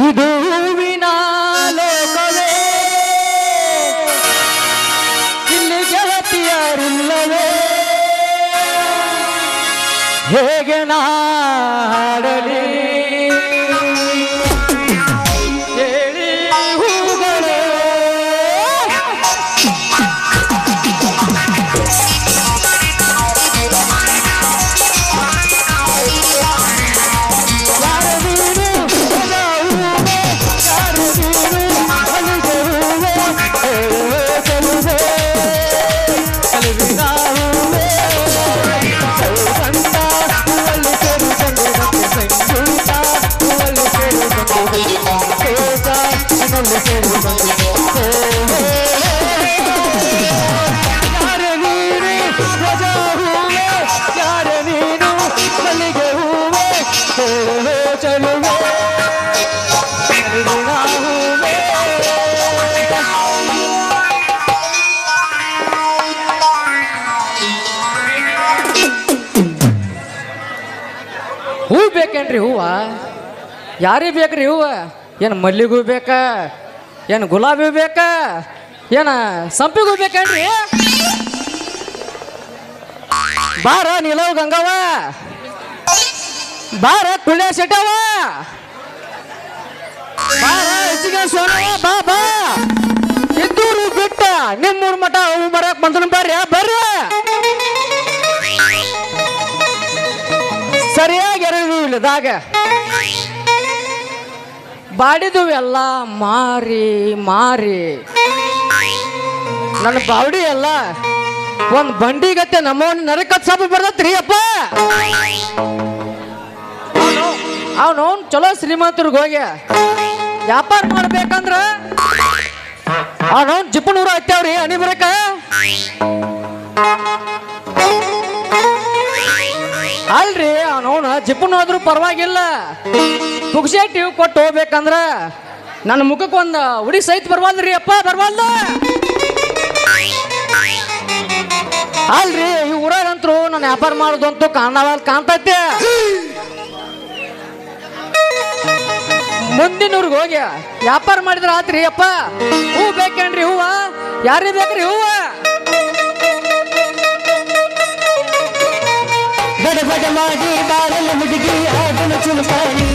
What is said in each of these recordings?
ಇದು ಹೂವಿನ ಲೋಕವೇ, ಇಲ್ಲಿ ಗೆಳತಿಯರಿಲ್ಲವೇ, ಹೇಗೆ ನಾಡಲಿ ಹೇಳಿ ಹೂಗಳೇ. ಹೂ ಬೇಕೇನ್ರಿ? ಹೂವ ಯಾರಿಗೆ ಬೇಕ್ರಿ? ಹೂವ ಏನು ಮಲ್ಲಿಗೆ ಹೂ ಬೇಕಾ, ಏನು ಗುಲಾಬಿ ಹೂ ಬೇಕಾ, ಏನು ಸಂಪಿಗೆ ಹೂ ಬೇಕೇನ್ರಿ? ಬಾರ ನೀಲವ್ ಗಂಗವ್ವ, ಬಾರ ಕುಳ್ಯ ಶೆಟ್ಟವ, ಬಾರ ಹೆಚ್ಚಿಗೆ ಸೋನವ, ಬಾ ಬಾ. ಇದ್ದೂರು ಬಿಟ್ಟ ನಿಮ್ಮೂರು ಮಠ ಹೂ ಬರಕ್ ಬಂದನು, ಬರ್ರಿ ಬರ್ರಿ. ಸರಿಯಾಗಿ ಎರಡು ಇಲ್ಲದಾಗ ಬಾಡಿದು ಎಲ್ಲ ಮಾರಿ ಮಾರಿ ನನ್ನ ಬಾವಡಿ ಎಲ್ಲ ಒಂದ್ ಬಂಡಿಗತ್ತೆ ನಮ್ಮವನ್ ನರಕತ್ ಸಾಪ ಬರ್ತತ್ರಿ ಅಪ್ಪ. ಅವನವನ್ ಚಲೋ ಶ್ರೀಮಂತರ್ಗ ಹೋಗಿ ವ್ಯಾಪಾರ ಮಾಡ್ಬೇಕಂದ್ರ ಅವನವನ್ ಜಿಪ್ಪನೂರು ಹತ್ತವ್ರಿ ಹನಿ ಬರಕ. ಅಲ್ರಿ ಅವನವನ ಜಿಪ್ಪನ್ ಹೋದ್ರು ಪರವಾಗಿಲ್ಲ, ಪುಕ್ಷೇಟಿ ಕೊಟ್ಟು ಹೋಗ್ಬೇಕಂದ್ರ ನನ್ನ ಮುಖಕ್ಕೆ ಒಂದು ಉಡಿ ಸಹಿತ ಬರ್ವಾಲ್ರಿ ಅಪ್ಪ, ಬರ್ವಾಲ್ದ. ಅಲ್ರಿ ಈ ಊರಾಗಂತರು ನಾನು ವ್ಯಾಪಾರ ಮಾಡೋದು ಅಂತೂ ಕಾಣ್ತೈತೆ. ಮುಂದಿನೂರ್ಗೆ ಹೋಗಿ ವ್ಯಾಪಾರ ಮಾಡಿದ್ರ ಆತ್ರಿ ಅಪ್ಪ. ಹೂ ಬೇಕೇನ್ರಿ? ಹೂವ ಯಾರಿಗೆ ಬೇಕ್ರಿ? ಹೂವ ಬಡ ಮಾಡಿ ಬಾರಲ್ಲ ಹುಡುಗಿ ಆಡಲು ಚುಮಕಾನಿ,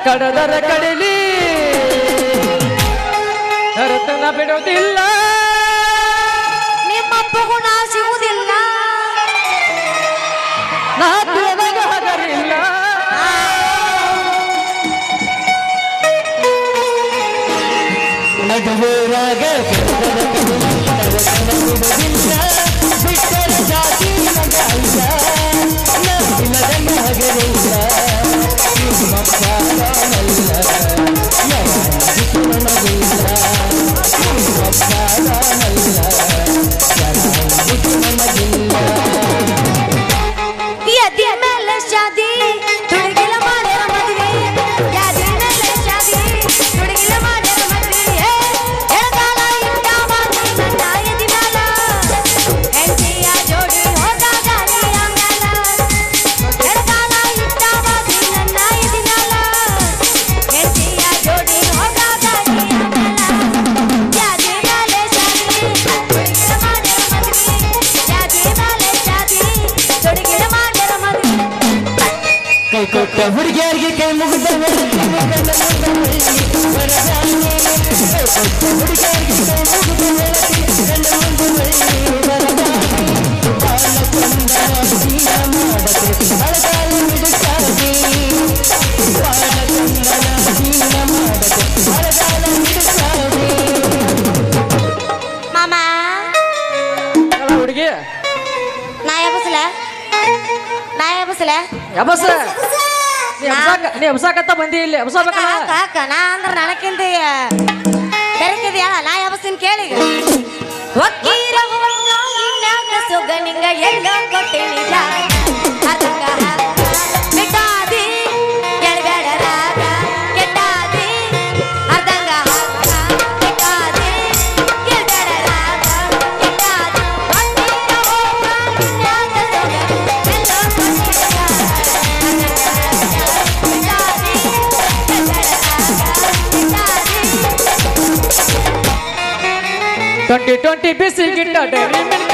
ಕಡದರ ಕಡಲಿ ನರತನ ಬಿಡೋದಿಲ್ಲ, ನಿಮ್ಮಪ್ಪಗೂ ನಾ ಸಿಗುವುದಿಲ್ಲ, ನಾಲ್ಕು ಹಗರಿಲ್ಲ. ನಡುವೂರಾಗ ಕಡದರ ಕಡಲಿ ನರತನ ಬಿಡೋದಿಲ್ಲ, ಬಿಟ್ಟರ ಜಾತಿ ಮಗಲ್ಲ, ನರತಿನದಂಗ ಹಗರಿಲ್ಲ. ಯದಿ ಮೇಲೆ ಶಾದಿ ತುಡುಗಿಲ ಮಾಡ ಮದುವೆ, ಯದಿ ಮೇಲೆ ಶಾದಿ ತುಡುಗಿಲ ಮಾಮ ಹುಡುಗಿ ನಾ ಎಬಸ್ಲ ಎಬಸ ನೀ ಎಬ್ಸಾಕತ್ತ ಬಂದಿ ಇಲ್ಲಿ ಎಬ್ಸಬೇಕಲ್ಲ ಕಾಕ ನಾ ಅಂದ್ರ ನನಕ್ಕಿಂತ ಬೆರಕಿದ್ಯಾ ನಾ ಎಬಸ್ತೀನಿ ಕೇಳಿ ಒಕ್ಕೀರ ಇನ್ಯಾಕ ಸುಗನಿಂಗ ಎಲ್ಲ ಕೊಟ್ಟಿನಿ ಅದಕ್ಕ ಬಿಟ್ಟಾದಿ ಗೆಳಬೇಡ ರಾಗ ಕೆಟ್ಟಾದಿ ಅರ್ಧಂಗ ಬಿಟ್ಟಾದಿ ಗೆಳಬೇಡ ರಾಗ ಕೆಟ್ಟಾದಿ ಒಕ್ಕೀರ ಇನ್ಯಾಕ ಟ್ವೆಂಟಿ 20 ಬಿಸಿ ಗಿಟ್ಟ ಡೈರಿ ಮಿಲ್ಕ್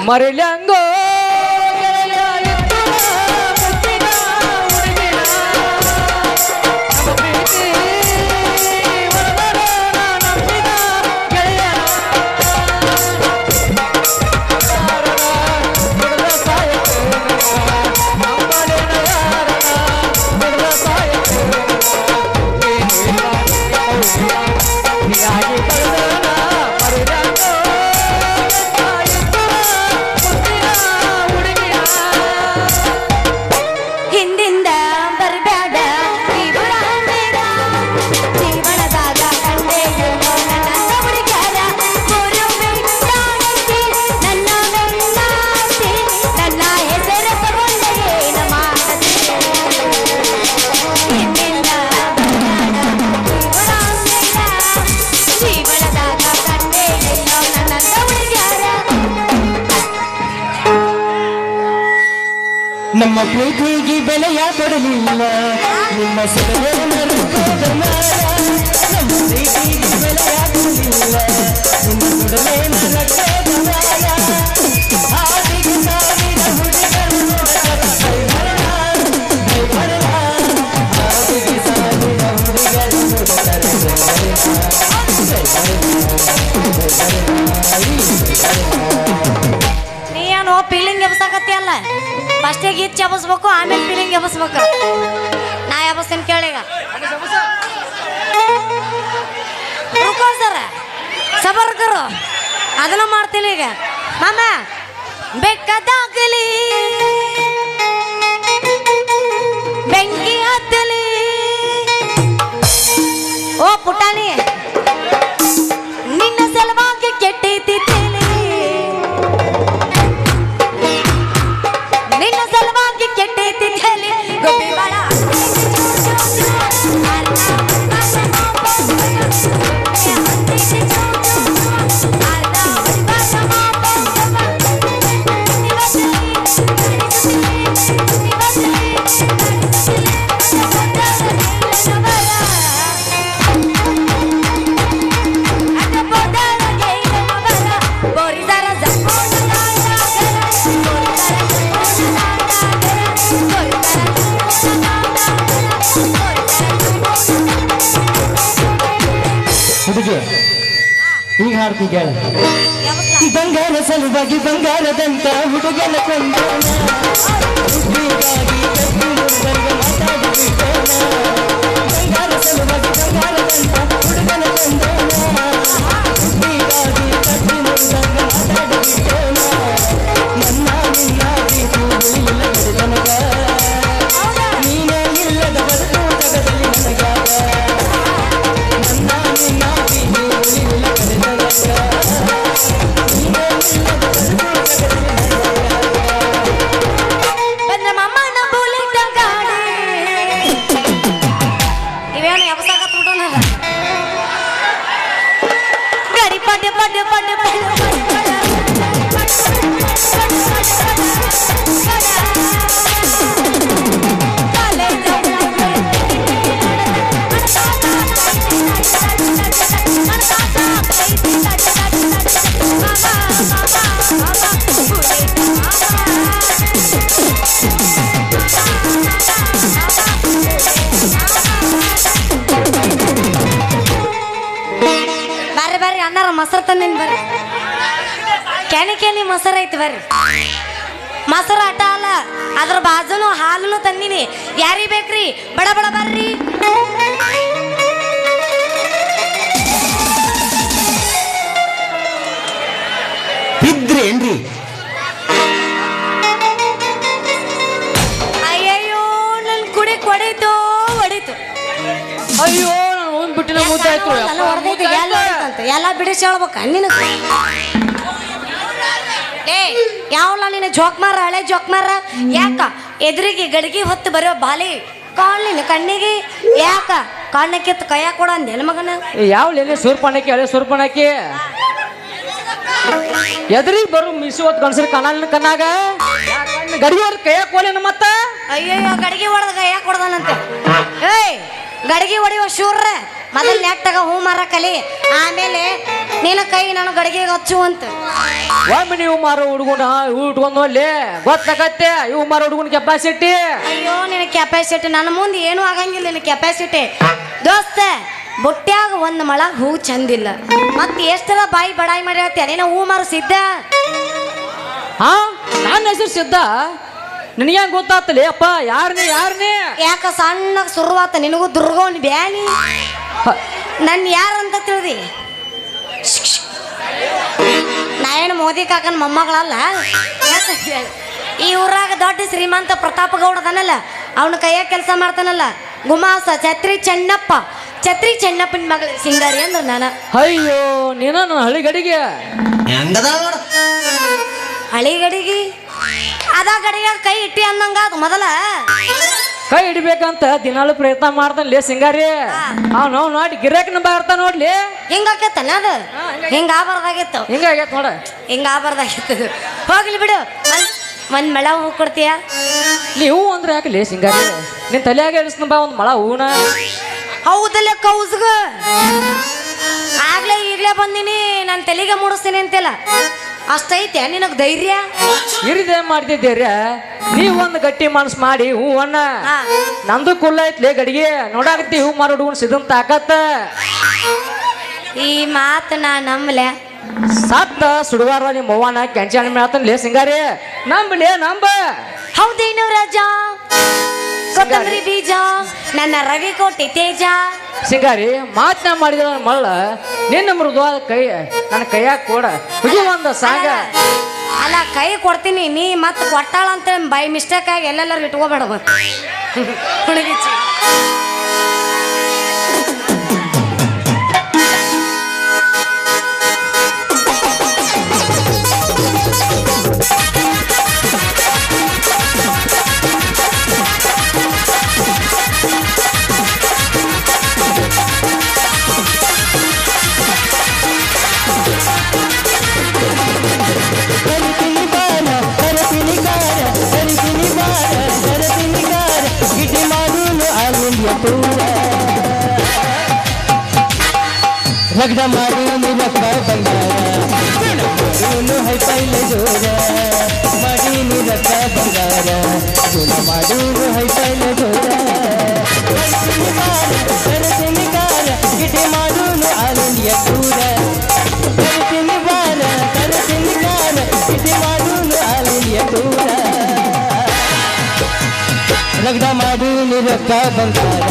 ಮರಿಲ್ಯಾಂಗೋ ಹಿಂದಿಂದ ಬರ್ಬ್ಯಾಡ ಜೀವನದಾಗ ಕಂಡೆ ನನ್ನ ಹುಡುಗಾರ ಗುರು ಬಿಟ್ಟಾಡಿಸಿ ನನ್ನ ಬೆನ್ನಾಸಿ ನನ್ನ ಹೆಸರು ತಗೊಂಡೆ ಏನ ಮಾಡಸಿ ಹಿಂದಿಂದ ಜೀವನದಾಗ ಕಂಡೆ ನನ್ನ ಹುಡುಗಾರ ನಮ್ಮ ಪ್ರೀತಿಗೆ ಬೆಲೆಯ ಕೊಡಲಿಲ್ಲ ನಿಮ್ಮ ಸಲಹೆ ಮರೆತೋದ ಮ್ಯಾಲ. ನಮ್ಮ ಪ್ರೀತಿಗೆ ಬೆಲೆಯ ಕೊಡಲಿಲ್ಲ ನಿಮ್ಮ ಕೊಡಲೇ ಮರೆತೋದ ಮ್ಯಾಲ. ಹಾದಿಗೆ ಸಾವಿರ ಹುಡುಗರು ನೋಡರ ಕೈಬರಣ, ಕೈಬರಣ. ಹಾದಿಗೆ ಸಾವಿರ ಹುಡುಗರು ನೋಡರ ನೀ ಏನು ಫೀಲಿಂಗ್ ಎಬ್ಸಾಕತ್ತಿ ಅಲ್ಲ ಫಸ್ಟಿಗೆ ಇಚ್ಚ ಎಬಸ್ಬೇಕು ಆಮೇಲೆ ಫೀಲಿಂಗ್ ಎಬಸ್ಬೇಕು ನಾ ಎಬಸ್ತೀನಿ ಕೇಳೀಗ ರುಕೋ ಸರ ಸಬರ್ಕರು ಅದನ್ನ ಮಾಡ್ತೀನಿ ಈಗ ಮಾಮ ಬೆಕ್ಕದಾಗಲಿ ಬೆಂಕಿ ಹತ್ತಲಿ ಓ ಪುಟಾಣಿ ನಿನ್ನ ಸಲುವಾಗಿ ಕೆಟ್ಟೈತಿ ತಲೆ ನಿನ್ನ ಸಲುವಾಗಿ ಕೆಟ್ಟೈತಿ ತಲೆ ಗೋಪಿ ಬಾಳ ಹುಡುಗಿ ಈಗ ಹಾಡ್ತಿ ಕೇಳ. ಬಂಗಾರ ಸಲುವಾಗಿ ಬಂಗಾರದಂತ ಹುಡುಗನ ಕೊಂದೋಣ, ಹುಡುಗಿಗಾಗಿ ಕಟ್ಟಿ ಹುಡುಗರಿಗೆ ಮಾತಾಡಿಬಿಟ್ಟೋಣ. ಬಂಗಾರ ಸಲುವಾಗಿ ಬಂಗಾರದಂತ ಹುಡುಗನ ಕೊಂದೋಣ, ಹುಡುಗಿಗಾಗಿ ಕಟ್ಟಿ ಹುಡುಗರಿಗೆ ಮಾತಾಡಿಬಿಟ್ಟೋಣ. ನನ್ನ ನಿನ್ನ ಪ್ರೀತಿ ಉಳಿಲಿಲ್ಲ ನನಗ, ನೀನೇ ಇಲ್ಲದ ಬದುಕು ಜಗದಲ್ಲಿ ನನಗಾಗ. ನನ್ನ ನಿನ್ನ ಪ್ರೀತಿ ಉಳಿಲಿಲ್ಲ ನನಗ, ನೀನೇ ಇಲ್ಲದ ಬದುಕು ಜಗದಲ್ಲಿ ನನಗಾಗ. ಮೊಸರು ತಂದಿನಿ ಬರ್ರಿ ಕ್ಯಾನಿ ಮೊಸರು ಐತಿ ಬರ್ರಿ ಮೊಸರು ಆಟ ಅಲ್ಲ ಅದ್ರ ಬಾಜುನು ಹಾಲುನು ತಂದಿನಿ ಯಾರಿಗೆ ಬೇಕ್ರಿ ಬಡ ಬಡ ಬರ್ರಿ ಬಿದ್ರೇನ್ರಿ ಅಯ್ಯಯ್ಯೋ ನನ್ ಕುಡಿ ಹೊಡಿತು ಅಯ್ಯೋ ನಾನು ಹೋಗ್ಬಿಟ್ಟಿನ ಮುದ್ದೆ ಆಯ್ತು ಎಲ್ಲ ಹೊಡೆದೈತೆ ಎಲ್ಲ ಬಿಡಿಸಿ ಹೇಳ್ಬೇಕ ನಿನ್ನ ಏ ಯಾವಲ್ಲ ನಿನ್ನ ಜೋಕ್ಮಾರ ಹಳೆ ಜೋಕ್ಮಾರ ಯಾಕ ಎದುರಿಗೆ ಗಡಿಗೆ ಹೊತ್ತು ಬರೋ ಬಾಲಿ ಕಾಣಿನ ಕಣ್ಣಿಗೆ ಯಾಕ ಕಣ್ಣಕ್ಕಿತ್ತು ಕೈಯ ಕೊಡ ಅಂದೇನ ಮಗನ ಯಾವ ಎಲೆ ಸೂರ್ಪಣಕ್ಕೆ ಹಳೆ ಸೂರ್ಪಣಕ್ಕೆ ಎದ್ರಿಗೆ ಬರು ಮಿಸಿ ಹೊತ್ತು ಗಣಸರಿ ಕಣ್ಣಲ್ಲಿ ಕಣ್ಣಾಗ ಗಡಿಗೆ ಹೊಡೆದು ಕೈಯ ಕೋಲೇನ ಮತ್ತ ಅಯ್ಯಯ್ಯೋ ಗಡಿಗೆ ಹೊಡೆದ ಕೈಯ ಕೊಡ್ದಾನಂತೆ ಏಯ್ ಗಡಿಗೆ ಹೊಡಿಯುವ ಶೂರ್ರ ಮೊದಲು ನೆಟ್ಟಾಗ ಹೂ ಮಾರ ಕಲಿ ಆಮೇಲೆ ನಿನ್ನ ಕೈ ನಾನು ಗಡಿಗೆಗೆ ಹಚ್ಚು ಅಂತ ಒಮ್ಮೆ ನೀವು ಮಾರೋ ಹುಡುಗನ ಉಟ್ಕೊಂಡು ಅಲ್ಲಿ ಗೊತ್ತಾಗತ್ತೆ ಇವು ಮಾರೋ ಹುಡುಗನ ಕೆಪಾಸಿಟಿ ಅಯ್ಯೋ ನಿನ್ನ ಕೆಪಾಸಿಟಿ ನನ್ನ ಮುಂದೆ ಏನೂ ಆಗಂಗಿಲ್ಲ ನಿನ್ನ ಕೆಪಾಸಿಟಿ ದೋಸ್ತ ಬುಟ್ಟ್ಯಾಗ ಒಂದು ಮಳ ಹೂ ಚಂದಿಲ್ಲ ಮತ್ತೆ ಎಷ್ಟರ ಬಾಯಿ ಬಡಾಯಿ ಮಾಡಿ ಹೇಳ್ತೀಯ ನೀನು ಹೂ ಮಾರು ಸಿದ್ಧ ಹಾ ನನ್ನ ಹೆಸರು ಸಿದ್ಧ ನಿನಗೆ ಹೆಂಗ್ ಗೊತ್ತಾಗ್ತಲೇ ಅಪ್ಪ ಯಾರನೇ ಯಾಕ ಸಣ್ಣಗೆ ಶುರುವಾತ ನಿನಗೂ ದುರ್ಗೋಣಿ ಬ್ಯಾನಿ ನನ್ನ ಯಾರಂತ ತಿಳಿದಿ ನಾ ಏನು ಮೋದಿ ಕಾಕನ ಮೊಮ್ಮಗಳಲ್ಲ ಈ ಊರಾಗ ದೊಡ್ಡ ಶ್ರೀಮಂತ ಪ್ರತಾಪ ಗೌಡ ಅದನಲ್ಲ ಅವನ ಕೈಯಾಗ ಕೆಲಸ ಮಾಡ್ತಾನಲ್ಲ ಗುಮಾಸ ಛತ್ರಿ ಚೆನ್ನಪ್ಪನ ಮಗಳ ಸಿಂಗಾರಿ ಅಂದ್ರ ನಾನು ಅಯ್ಯೋ ನೀನ ನನ್ನ ಹಳಿಗಡಿಗೆ ಹಳಿಗಡಿಗೆ ಅದ ಗಡಿಗೆ ಕೈ ಇಟ್ಟಿ ಅಂದಂಗ ಅದು ಮೊದಲ ಕೈ ಹಿಡಿಬೇಕಂತ ದಿನಾಲು ಪ್ರಯತ್ನ ಮಾಡ್ತಾನಲೇ ಸಿಂಗಾರಿ ಅವ್ನು ನೋಡಿ ಗಿರಾಕಿನ ಬರ್ತಾ ನೋಡ್ಲಿ ಹಿಂಗಾಕೈತನ ಅದು ಹಿಂಗ ಆಗಬಾರ್ದಾಗಿತ್ತು ಹಿಂಗಾಗೈತ್ ನೋಡ ಹಿಂಗ ಆಗಬಾರ್ದಾಗಿತ್ತು ಹೋಗ್ಲಿ ಬಿಡು ಒಂದ್ ಮಳ ಹೂ ಕೊಡ್ತೀಯ ನೀವು ಅಂದ್ರೆ ಯಾಕಲೇ ಸಿಂಗಾರಿ ನಿನ್ ತಲೆಯಾಗ ಇಳಿಸ್ನ ಬಾ ಒಂದ್ ಮಳ ಹೂನ ಹೌದಲ್ಲ ಕೌಸ್ಗ ಆಗ್ಲೇ ಈಗ್ಲೇ ಬಂದಿನಿ ನಾನು ತಲೆಗೆ ಮೂಡಿಸ್ತೀನಿ ಅಂತಿಲ್ಲ ಅಷ್ಟೈತೆ ನಿನಗ್ ಧೈರ್ಯ ಇರಿದೆ ಮಾಡ್ತಿದ್ದೀರ ನೀವ್ ಒಂದ್ ಗಟ್ಟಿ ಮನ್ಸ್ ಮಾಡಿ ಹೂವನ್ನ ನಂದು ಕುಲ್ಲ ಐತ್ಲೇ ಗಡಿಗೆ ನೋಡಾಕತ್ತಿ ಹೂ ಮಾರೋ ಹುಡುಗನ್ ಸಿದ್ಧಂತ ತಾಕತ್ತ ಈ ಮಾತು ನಾ ನಂಬಲೆ ಸತ್ತ ಸುಡುವಾರ ನಿಮ್ಮ ಅವ್ವನ ಕೆಂಚಾಣಿ ಮೇಳತನ್ಲೇ ಸಿಂಗಾರಿ ನಂಬ ಹೌದೇನು ರಾಜ ಕೊತ್ತಂಬರಿ ಬೀಜ ನನ್ನ ರವಿ ಕೋಟಿ ತೇಜ ಸಿಂಗಾರಿ ಮಾತನ್ನ ಮಾಡಿದ ಮಳ್ಳ ನಿನ್ನ ಮೃದುವಾದ ಕೈ ನನ್ನ ಕೈಯಾಗ ಕೊಡ ಹುಗಿ ಒಂದ ಸಾಗ ಅಲ್ಲ ಕೈ ಕೊಡ್ತೀನಿ ನೀ ಮತ್ ಕೊಟ್ಟಾಳ ಅಂತ ಬೈ ಮಿಸ್ಟೇಕ್ ಆಗಿ ಎಲ್ಲೆಲ್ಲರೂ ಇಟ್ಕೋಬೇಡ ಹುಡುಗಿಚ್ಚಿ ರಗಡ ಮಾಡೂನು ರೊಕ್ಕ ಬಂಗಾರ ಮಾಡೂನು ಹೈ ಪೈಲೆ ಜೋರ ಮಾಡೀನಿ ರೊಕ್ಕ ಬಂಗಾರ ಗುಣ ಮಾಡೂನು ಹೈ ಪೈಲೆ ಜೋರ ಕರಸಿನಿ ಕಾರ ಗಿಟಿ ಮಾಡೂನು ಆಲಿಯ ದೂರ ಕರಸಿನಿ ಬಾರ ಕರಸಿನಿ ಕಾರ ಗಿಟಿ ಮಾಡೂನು ಆಲಿಯ ದೂರ ರಗಡ ಮಾಡೂನು ರೊಕ್ಕ ಬಂಗಾರ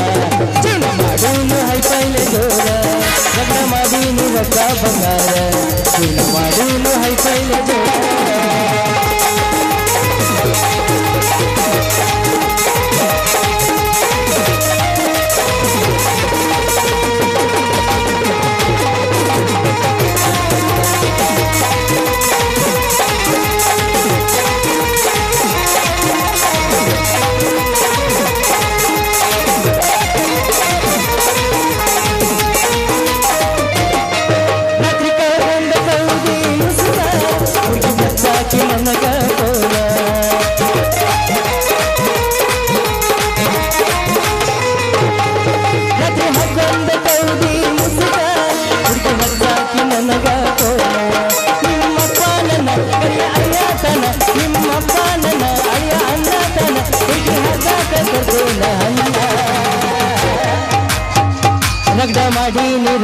ಗುಣ ಮಾಡೂನು ಹೈ ಪೈಲೆ ಜೋರ ರಗಡ ಮಾಡೀನಿ ರೊಕ್ಕ ಬಂಗಾರ ಗುಣ ಮಾಡೂನು ಹೈ ಪೈಲೆ ಜೋರ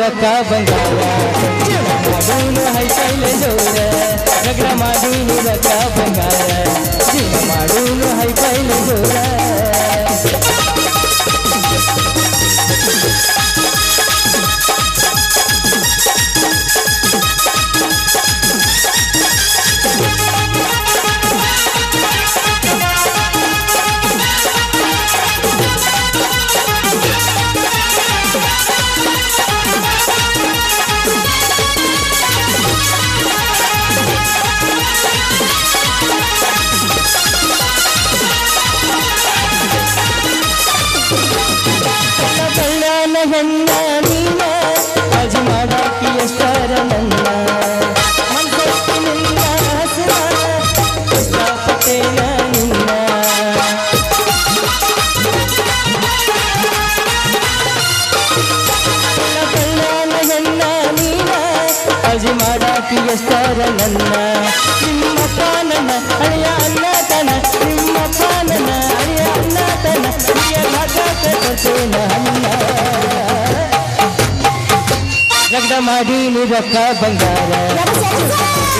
ರೊಕ್ಕ ಬಂಗಾರ ಜೀವನ ಮಾಡೋನು ಹೈಫೈಲೆ ಜೋರ ರಗಡ ಮಾಡೀನಿ ರೊಕ್ಕ ಬಂಗಾರ ಜೀವನ ಮಾಡೋನು ಹೈಫೈಲೆ ಜೋರ ಹೆಣ್ಣ ನೀನ ಅಜಿ ಮಾಡಾಕಿ ಎಷ್ಟರ ನನ್ನ ಮನ್ಸೊತ್ತಿ ನಿನ್ನ ಹಸಿರ ಇಷ್ಟಪಟ್ಟೇನ ನಿನ್ನ ಕಲ್ಯಾಣ ಹೆಣ್ಣ ನೀನ ಅಜಿ ಮಾಡಾಕಿ ಎಷ್ಟರ ನನ್ನ ನಿಮ್ಮಪ್ಪ ನನ್ನ ಅಳಿಯ ಅನ್ನತನ ನಿಮ್ಮಪ್ಪ ನನ್ನ ಅಳಿಯ ಅನ್ನತನ ಕರ್ತೇನ ಅನ್ನ ರಗಡ ಮಾಡೀನಿ ರೊಕ್ಕ ಬಂಗಾರ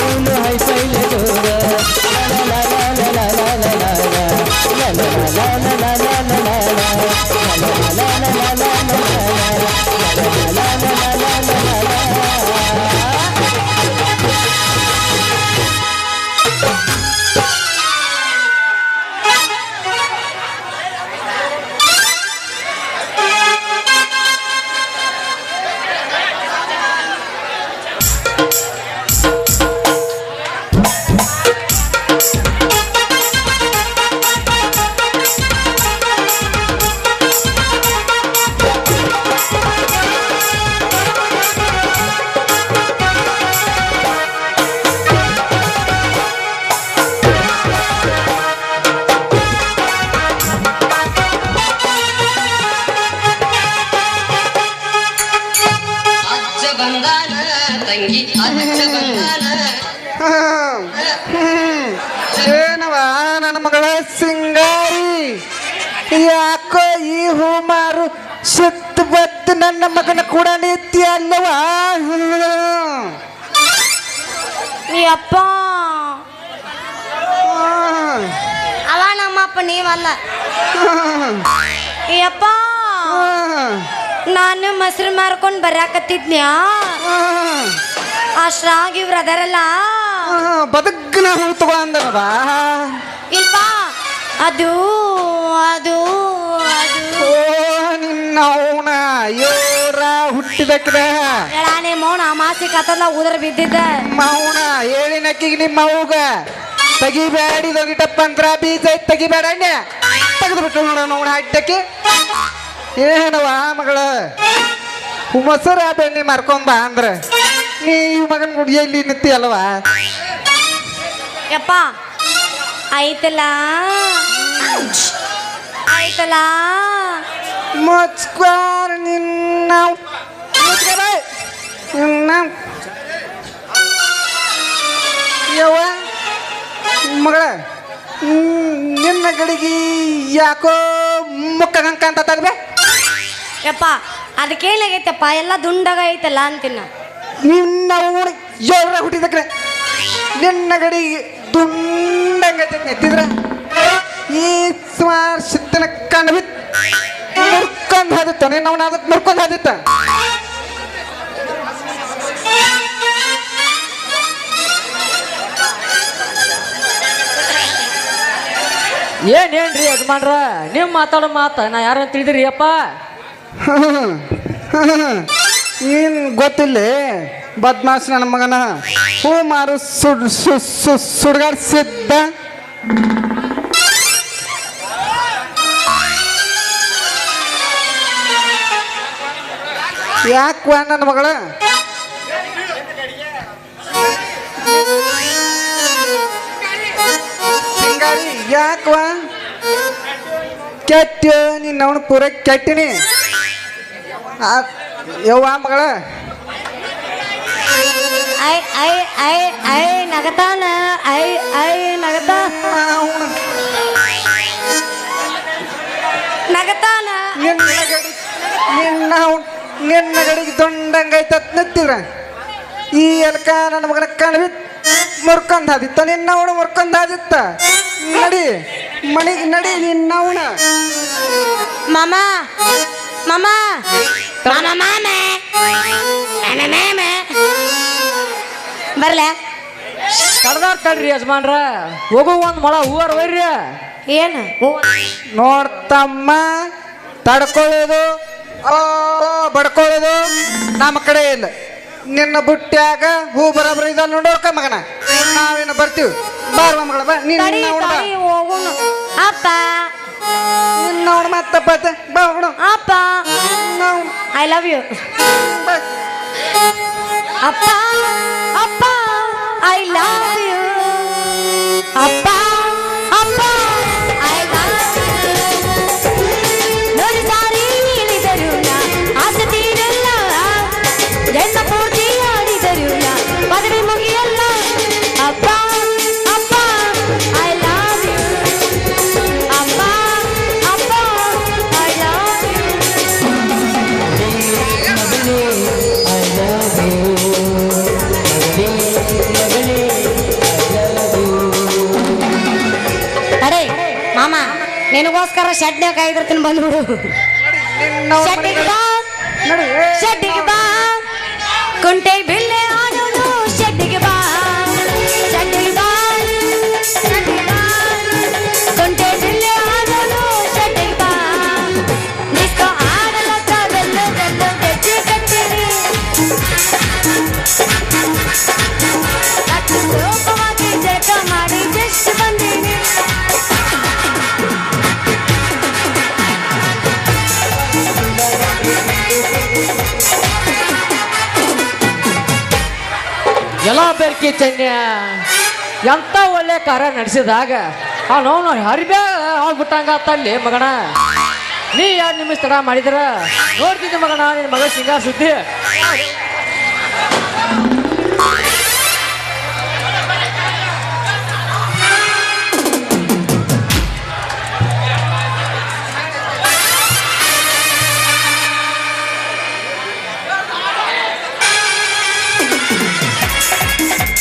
ಏನು ಹೈಫೈಲೆ ಜೋರ ಏನವ ನನ್ನ ಮಗಳ ಸಿಂಗಾರಿ ಯಾಕೋ ಈ ಹೂಮಾರು ಸುತ್ತ ಬತ್ತು ನನ್ನ ಮಗನ ಕೂಡ ನಿತ್ಯ ಅಲ್ಲವಾ ನೀ ಅಪ್ಪ ಅವ ನಮ್ಮಪ್ಪ ನೀವಲ್ಲ ಈ ಅಪ್ಪ ನಾನು ಮೊಸರು ಮಾರ್ಕೊಂಡು ಬರಾಕತ್ತಿದ್ನ್ಯಾ ಅಷ್ಟ್ರಾಗ ಇವ್ರು ಅದರಲ್ಲ ಬದುಕನ ಹೂ ತಗೋ ಅಂದನವಾ ಇಲ್ಪ ಅದು ಅದು ಅದು ನಿನ್ನ ಅವನ ಯೋರ ಹುಟ್ಟಿದಕ್ಕಿದ ಹೇಳಾನೆ ಮೌನ ಅಮಾಸಿ ಕತ್ತಲ್ಲ ಉದರ ಬಿದ್ದಿದ್ದ ಮೌನ ಹೇಳಿನಕ್ಕಿಗೆ ನಿಮ್ಮ ಅವ್ಗ ತೆಗಿಬೇಡಿ ದೊಗಿಟಪ್ಪ ಅಂದ್ರ ಬೀಜ ತೆಗಿಬೇಡ ತೆಗೆದು ಬಿಟ್ಟು ನೋಡೋಣ ಅವನ ಅಡ್ಡಕ್ಕೆ ಏನವ ಮಗಳ ಮೊಸರ ಬೆಣ್ಣೆ ಮಾರ್ಕೊಂಬ ಅಂದ್ರ ನೀ ಮಗನ ಗುಡಿಯಲ್ಲಿ ನಿತ್ತಿ ಅಲ್ವಾ ಯಪ್ಪ ಆಯ್ತಲ್ಲ ಆಯ್ತಲ್ಲ ಮುಚ್ಕೋರ್ ನಿನ್ನ ಯವ್ವ ಮಗಳ ನಿನ್ನ ಗಡಿಗೆ ಯಾಕೋ ಮುಕ್ಕಂಕ ಅಂತ ತರ್ಬೆ ಯಪ್ಪ ಅದಕ್ಕೇನಾಗೈತಪ್ಪ ಎಲ್ಲ ದುಂಡಾಗ ಐತಲ್ಲ ಅಂತಿನ್ನ ನಿನ್ನ ಜೋರ ಹುಟ್ಟಿದಕ್ರೆ ನಿನ್ನ ಗಡಿಗೆ ದುಂಡಂಗೈತೆ ಎತ್ತಿದ್ರ ಈ ಸುಮಾರು ಸಿತ್ತನ ಕಂಡು ಬಿತ್ತು ಮುರ್ಕೊಂಡ್ ಹಾದಿತ್ತ ನಿನ್ನವನ ಅದಕ್ಕೆ ಮುರ್ಕೊಂಡ್ ಹಾದಿತ್ತ ಏನ್ರಿ ಯಜಮಾನ್ರ ನೀವು ಮಾತಾಡೋ ಮಾತ ನಾ ಯಾರು ತಿಳಿದ್ರಿ ಅಪ್ಪ ಏನ್ ಗೊತ್ತಿಲ್ಲ ಬದ್ಮಾಸ್ ನನ್ನ ಮಗನ ಹೂ ಮಾರು ಸುಡ್ಗಾಡ್ಸಿದ್ದ ಯಾಕವ ನನ್ನ ಮಗಳ ಸಿಂಗಾರಿ ಯಾಕವ ಕೆಟ್ಟ ನೀನು ಅವನು ಪೂರ ಕೆಟ್ಟಿನಿ ಯವ್ವ ಮಗಳ ಐ ಐ ಐ ಐ ನಗತಾನ ಐ ಐ ನಗತ ನಗತಾನ ನಿನ್ನ ನಿನ್ನ ಗಡಿಗೆ ದೊಂಡಂಗೈತ ನಿಂತಿದ್ರ ಈ ಎಲ್ಕ ನನ್ನ ಮಗನ ಕಣ್ಬಿತ್ ಮುರ್ಕೊಂಡಾದಿತ್ತ ನಿನ್ನ ಅವನು ಮುರ್ಕೊಂಡಾದಿತ್ತ ನಡಿ ಮಣಿಗೆ ನಡಿ ನಿನ್ನ ಅವನ ಮಾಮ ಮಾಮ ಮಾಮ ಮಾಮೆ ಬರ್ಲ ಕಡ್ದಾರ ತಡ್ರಿ ಯಜಮಾನ್ರ ಹೋಗು ಒಂದ್ ಮೊಳ ಹೂವಾರ ಒಯ್ರಿ ಏನು ನೋಡ್ತಮ್ಮ ತಡ್ಕೊಳ್ಳೋದು ಬಡ್ಕೊಳ್ಳೋದು ನಮ್ಮ ಕಡೆ ಇಲ್ಲ ನಿನ್ನ ಬುಟ್ಟ್ಯಾಗ ಹೂ ಬರೋಬ್ರ ಇದ ನೋಡೋಕ ಮಗನ ನಾವೇನು ಬರ್ತೀವಿ ಬಾರ್ ಮಗಳ ಬಾ ನಿನ್ನ ತಡಿ ಅವ್ನ ಬಾ ತಡಿ ಹೋಗುನು ಅಪ್ಪ ನಿನ್ನ ಅವ್ನ ಮತ್ತಪ್ಪ ಬಾ ಹೋಗೋಣ ಅಪ್ಪ ಐ ಲವ್ ಯು ಅಪ್ಪ ಅಪ್ಪ ಐ ಲವ್ ಯು ಅಪ್ಪ ಅಪ್ಪ ಐ ಲವ್ ನೋಡಿ ಸಾರಿ ಹೇಳಿದರು ಆಸೆ ತೀರಲ್ಲ ಜನ್ಮ ಪೂರ್ತಿ ಆಡಿದರು ಪದವಿ ಮುಗಿಯಲ್ಲ ಅಪ್ಪ ಅಪ್ಪ ಐ ಲವ್ ಯು ಅಪ್ಪ ಅಪ್ಪ ಐ ಲವ್ ಅರೆ ಮಾಮ ನಿನಗೋಸ್ಕರ ಶೆಡ್ನ್ಯಾಗ ಕಾಯ್ದಿರ್ತೀನಿ ಬಂದ್ಬಿಡು ನಿನ್ನ ಅವ್ನ ಶೆಡ್ಡಿಗೆ ಬಾ ನಡಿ ಶೆಡ್ಡಿಗೆ ಬಾ ಕುಂಟೆ ಬಿಲ್ಲೆ ಆಡೋನು ಶೆಡ್ಡಿಗೆ ಬಾ ಶೆಡ್ಡಿಗೆ ಬಾ ಶೆಡ್ಡಿಗೆ ಬಾ ಕುಂಟೆ ಬಿಲ್ಲೆ ಆಡೋನು ಶೆಡ್ಡಿಗೆ ಬಾ ನಿಸ್ಕೋ ಆಡಲಕ್ಕ ಬೆಲ್ಲು ಬೆಲ್ಲು ಗೆಜ್ಜೆ ಕಟ್ಟಿರಿ ಅಷ್ಟು ಕೋಪವಾಗಿ ಜಗ ಮಾಡಿ ಜಸ್ಟ್ ಬಂದೀನಿ ಎಲ್ಲ ಬೆರ್ಕಿ ಚನ್ಯ ಎಂತ ಒಳ್ಳೆ ಕಾರ್ಯ ನಡೆಸಿದಾಗ ಅವನು ಹರಿಬ್ಯಾ ಆಗ್ಬಿಟ್ಟಂಗ ತಲ್ಲಿ ಮಗಣ ನೀ 2 ನಿಮಿಷ ತಡ ಮಾಡಿದ್ರ ನೋಡ್ತಿದ್ದೆ ಮಗಣ ನಿನ್ನ ಮಗ ಸಿಂಗಾರ ಸುದ್ದಿ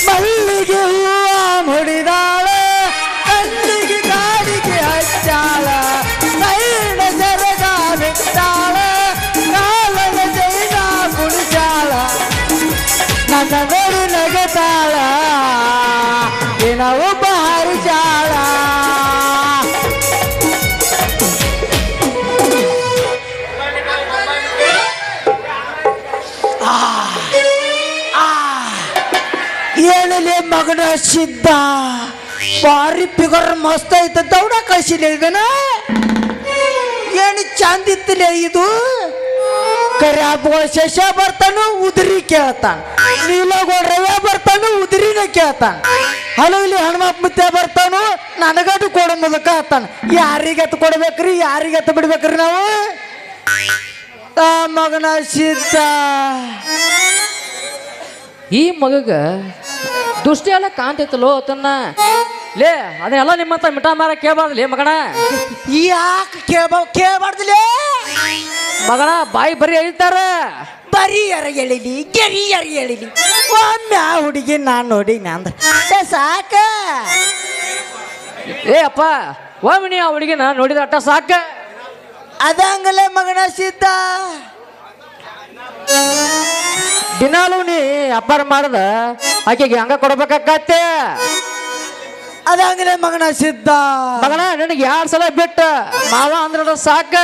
ಮಲ್ಲಿಗೆ ಹೂವ ಮುಡಿದಾಳ ಕಲ್ಲಿಗೆ ಗಾಡಿಗೆ ಹಚ್ಚಾಳ ಕೈನ ಸೆರಗ ಬಿಟ್ಟಾಳ ಕಾಲದ ಜೈನ ಕುಣಿಸಾಳ ನನ್ನ ನೋಡಿ ನಗತಾಳ ದಿನ ಒಬ್ಬ ಹರಿಸಾಳ ಏನಲೆ ಮಗನ ಸಿದ್ಧ ಬಾರಿ ಫಿಗರ್ ಮಸ್ತ್ ಐತ ದೌಡ ಕಳಿಸಿಲ್ಲ ಇದನ್ನ ಏನು ಚಂದಿತ್ತಲೆ ಇದು ಕರ್ಯಾಪ ಶಶ ಬರ್ತಾನು ಉದುರಿ ಕೇಳ್ತಾನ ನೀಲಗೋಡ್ ರವ್ಯ ಬರ್ತಾನು ಉದುರಿನ ಕೇಳ್ತಾನ ಹಲವಲಿ ಹನುಮಪ್ಪ ಮುತ್ತೆ ಬರ್ತಾನು ನನಗದು ಕೊಡ ಮುದಕ ಆತಾನ ಯಾರಿಗತ್ತು ಕೊಡ್ಬೇಕ್ರಿ ಯಾರಿಗತ್ತು ಬಿಡ್ಬೇಕ್ರಿ ನಾವು ಆ ಮಗನ ಸಿದ್ಧ ಈ ಮಗಗ ದೃಷ್ಟಿ ಎಲ್ಲ ಕಾಣ್ತೈತಲ್ಲೋ ತನ್ನ ಲೇ ಅದನ್ನೆಲ್ಲ ನಿಮ್ಮಂತ ಮಿಠ ಮಾರ ಕೇಳಬಾರ್ದು ಮಗಣ ಯಾಕೆ ಕೇಳಬಾರ್ದಿಲ್ಲ ಮಗಣ ಬಾಯಿ ಬರೀ ಹೇಳ್ತಾರ ಬರೀ ಯಾರ ಹೇಳಿಲಿ ಗೆರಿ ಯಾರ ಹೇಳಿಲಿ ಒಮ್ಮೆ ಆ ಹುಡುಗಿ ನಾನು ನೋಡಿ ಅಂದ್ರೆ ಸಾಕ ಏ ಅಪ್ಪ ಒಮ್ಮೆ ನೀ ಆ ಹುಡುಗಿನ ನೋಡಿದ ಅಟ್ಟ ಸಾಕ ಅದಂಗಲೇ ಮಗನ ಸಿದ್ಧ ದಿನಾಲು ನೀ ಅಪ್ಪಾರ ಮಾಡದ ಆಕೆಗೆ ಹಂಗ ಕೊಡ್ಬೇಕಾಕತ್ತೆ ಅದಂಗಲೇ ಮಗನ ಸಿದ್ಧ ಮಗನ ನಿನಗೆ 2 ಸಲ ಬಿಟ್ಟ ಮಾವ ಅಂದ್ರೆ ಸಾಕ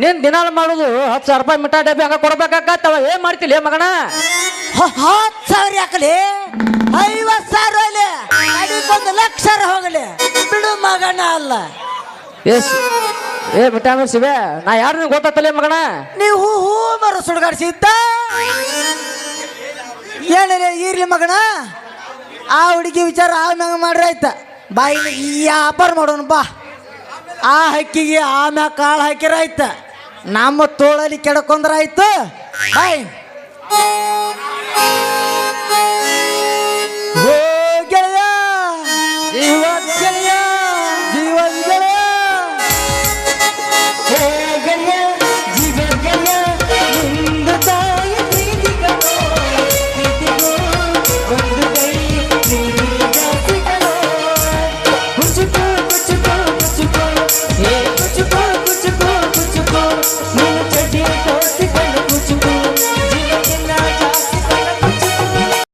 ನೀನ್ ದಿನಾಲು ಮಾಡುದು 10,000 ರೂಪಾಯಿ ಮಿಠಾಯಿ ಡಬ್ಬಿ ಹಂಗ ಕೊಡ್ಬೇಕಾಕತ್ತವ ಏನ್ ಮಾಡ್ತಿಲ್ಲ ಮಗನ 10,000 ಯಾಕಲಿ 50,000 ಹೋಗ್ಲಿ ಅದಕ್ಕೊಂದು 1,00,000 ಹೋಗಲಿ ಬಿಡು ಮಗನ ಅಲ್ಲ ಎಸ್ ಏ ಮಿಠಾಯಿ ಸಿವೆ ನಾ ಯಾರು ಗೊತ್ತತ್ತಲೇ ಮಗನ ನೀವು ಹೂ ಮರ ಸುಡ್ಗಾಡ್ಸಿದ್ದ ಏನಿಲ್ಲ ಇರ್ಲಿ ಮಗನ ಆ ಹುಡುಗಿ ವಿಚಾರ ಆಮ್ಯಾಗ ಮಾಡ್ರಿ ಆಯ್ತ ಬಾಯಿನ ಈ ವ್ಯಾಪಾರ ಮಾಡೋಣ ಬಾ ಆ ಹಕ್ಕಿಗೆ ಆಮ್ಯಾಗ ಕಾಳು ಹಾಕಿರ ಆಯ್ತ ನಮ್ಮ ತೋಳಲ್ಲಿ ಕೆಡ್ಕೊಂಡ್ರ ಆಯ್ತು ಬಾಯ್ ಗೆಳೆಯ